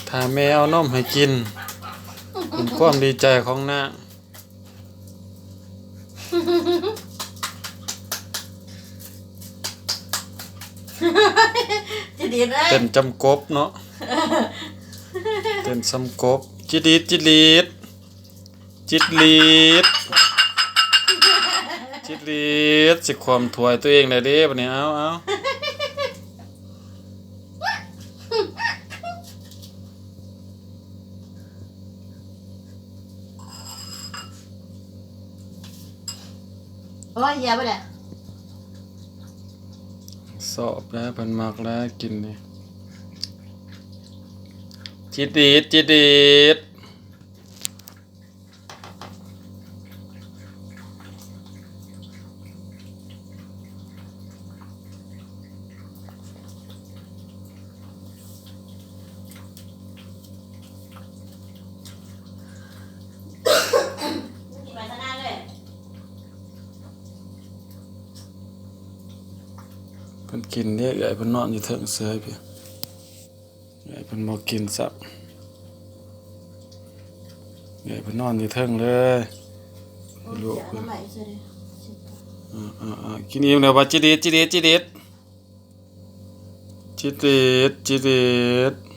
ถ้าแม่เอานมให้กินเป็นความดีใจของนางจะดีเลย เป็นจำกบเนาะเป็นสำกบจิดีดจิดีดจิดลีดจิดลีดสิความถวยตัวเองได้เด้บัดนี้เอาโอ้ยอย่าไปเลย สอบแล้วเพิ่นมักแล้วกินนี่จิดีดจิดีดกินไปซะนานเลย เพิ่นกินเด้เอื้อยเพิ่นนอนอยู่เทิงเสือพี่เอื้อยเพิ่นบ่กินซับเอื้อยเพิ่นนอนอยู่เทิงเลยลูกเพิ่นกินอิ่มแล้วว่าจิดีดจิดีดจิดีดจิดีดจิดีด